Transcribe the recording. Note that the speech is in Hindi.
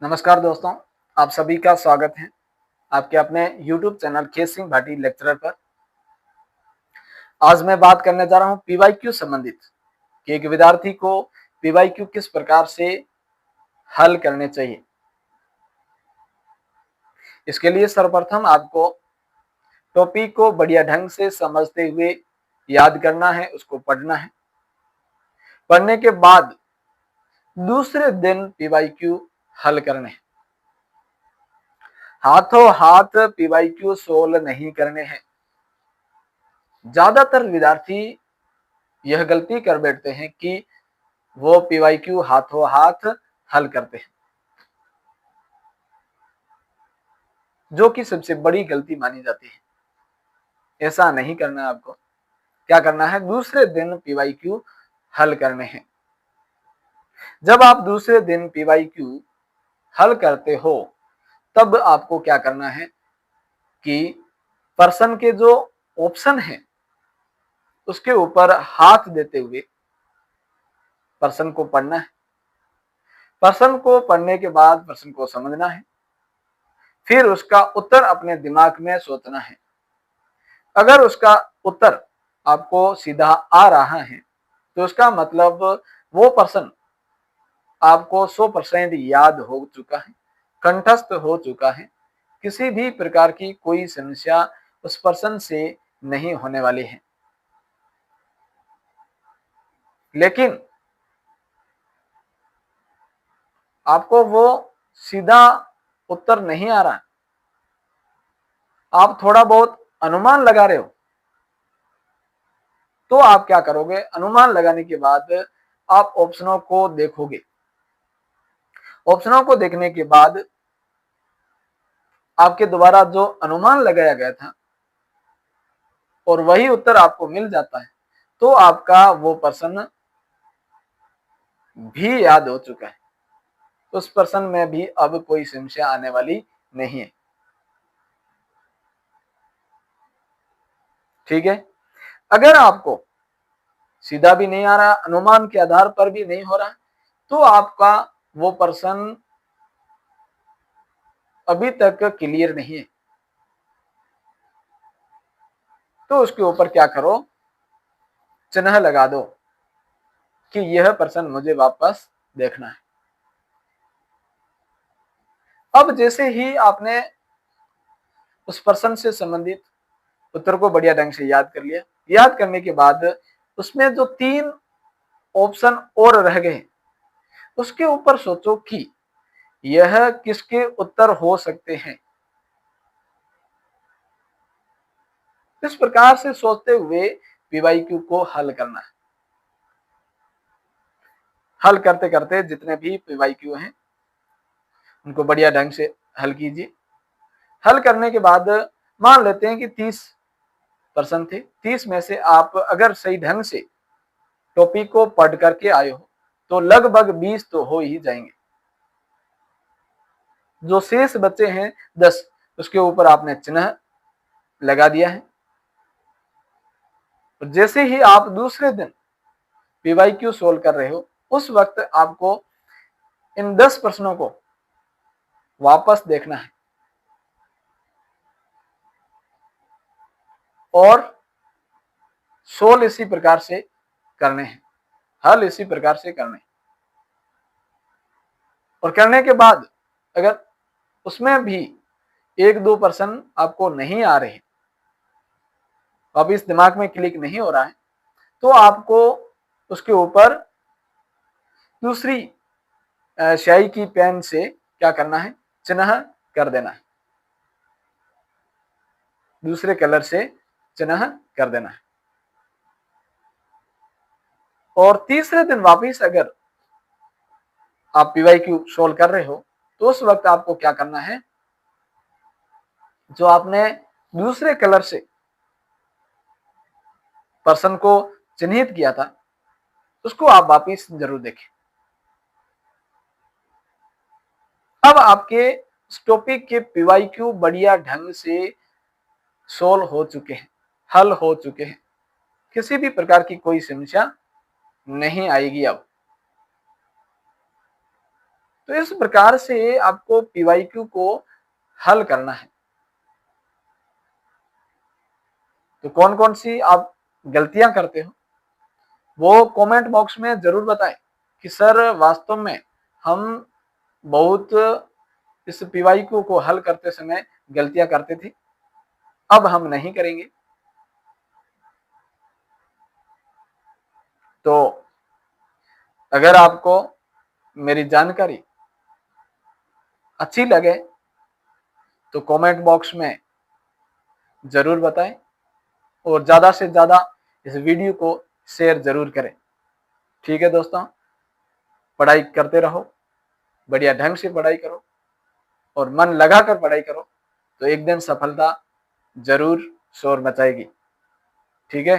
नमस्कार दोस्तों, आप सभी का स्वागत है आपके अपने YouTube चैनल खेत सिंह भाटी लेक्चरर पर। आज मैं बात करने जा रहा हूं पीवाईक्यू संबंधित कि एक विद्यार्थी को पीवाईक्यू किस प्रकार से हल करने चाहिए। इसके लिए सर्वप्रथम आपको टॉपिक को बढ़िया ढंग से समझते हुए याद करना है, उसको पढ़ना है। पढ़ने के बाद दूसरे दिन पीवाईक्यू हल करने हैं। हाथों हाथ पीवाईक्यू सोल्व नहीं करने हैं। ज्यादातर विद्यार्थी यह गलती कर बैठते हैं कि वो पीवाईक्यू हाथों हाथ हल करते हैं, जो कि सबसे बड़ी गलती मानी जाती है। ऐसा नहीं करना है आपको। क्या करना है, दूसरे दिन पीवाईक्यू हल करने हैं। जब आप दूसरे दिन पीवाईक्यू हल करते हो तब आपको क्या करना है कि प्रश्न के जो ऑप्शन है उसके ऊपर हाथ देते हुए प्रश्न को पढ़ना है। प्रश्न को पढ़ने के बाद प्रश्न को समझना है, फिर उसका उत्तर अपने दिमाग में सोचना है। अगर उसका उत्तर आपको सीधा आ रहा है तो उसका मतलब वो प्रश्न आपको 100% याद हो चुका है, कंठस्थ हो चुका है। किसी भी प्रकार की कोई समस्या उस प्रश्न से नहीं होने वाली है। लेकिन आपको वो सीधा उत्तर नहीं आ रहा, आप थोड़ा बहुत अनुमान लगा रहे हो, तो आप क्या करोगे, अनुमान लगाने के बाद आप ऑप्शनों को देखोगे। ऑप्शनों को देखने के बाद आपके द्वारा जो अनुमान लगाया गया था और वही उत्तर आपको मिल जाता है, तो आपका वो प्रश्न भी याद हो चुका है। उस प्रश्न में भी अब कोई समस्या आने वाली नहीं है। ठीक है। अगर आपको सीधा भी नहीं आ रहा, अनुमान के आधार पर भी नहीं हो रहा, तो आपका वो प्रश्न अभी तक क्लियर नहीं है। तो उसके ऊपर क्या करो, चिन्ह लगा दो कि यह प्रश्न मुझे वापस देखना है। अब जैसे ही आपने उस प्रश्न से संबंधित उत्तर को बढ़िया ढंग से याद कर लिया, याद करने के बाद उसमें जो 3 ऑप्शन और रह गए उसके ऊपर सोचो कि यह किसके उत्तर हो सकते हैं। इस प्रकार से सोचते हुए पीवाईक्यू को हल करना है। हल करते करते जितने भी पीवाईक्यू हैं उनको बढ़िया ढंग से हल कीजिए। हल करने के बाद मान लेते हैं कि 30 प्रश्न थे। 30 में से आप अगर सही ढंग से टॉपिक को पढ़ करके आए हो तो लगभग 20 तो हो ही जाएंगे। जो शेष बचे हैं 10, उसके ऊपर आपने चिन्ह लगा दिया है। जैसे ही आप दूसरे दिन पीवाईक्यू सोल्व कर रहे हो उस वक्त आपको इन 10 प्रश्नों को वापस देखना है और सोल्व इसी प्रकार से करने हैं, हल इसी प्रकार से करने हैं। और करने के बाद अगर उसमें भी 1-2 प्रश्न आपको नहीं आ रहे, अब इस दिमाग में क्लिक नहीं हो रहा है, तो आपको उसके ऊपर दूसरी स्याही की पेन से क्या करना है, चिन्ह कर देना है, दूसरे कलर से चिन्ह कर देना है। और तीसरे दिन वापिस अगर आप पीवाईक्यू सोल्व कर रहे हो तो उस वक्त आपको क्या करना है, जो आपने दूसरे कलर से प्रश्न को चिन्हित किया था उसको आप वापिस जरूर देखें। अब आपके टॉपिक के पीवाईक्यू बढ़िया ढंग से सोल्व हो चुके हैं, हल हो चुके हैं। किसी भी प्रकार की कोई समस्या नहीं आएगी अब। तो इस प्रकार से आपको पीवाईक्यू को हल करना है। तो कौन कौन सी आप गलतियां करते हो वो कमेंट बॉक्स में जरूर बताएं कि सर वास्तव में हम बहुत इस पीवाईक्यू को हल करते समय गलतियां करते थे, अब हम नहीं करेंगे। तो अगर आपको मेरी जानकारी अच्छी लगे तो कमेंट बॉक्स में जरूर बताएं और ज्यादा से ज्यादा इस वीडियो को शेयर जरूर करें। ठीक है दोस्तों, पढ़ाई करते रहो, बढ़िया ढंग से पढ़ाई करो और मन लगा कर पढ़ाई करो, तो एक दिन सफलता जरूर शोर मचाएगी। ठीक है।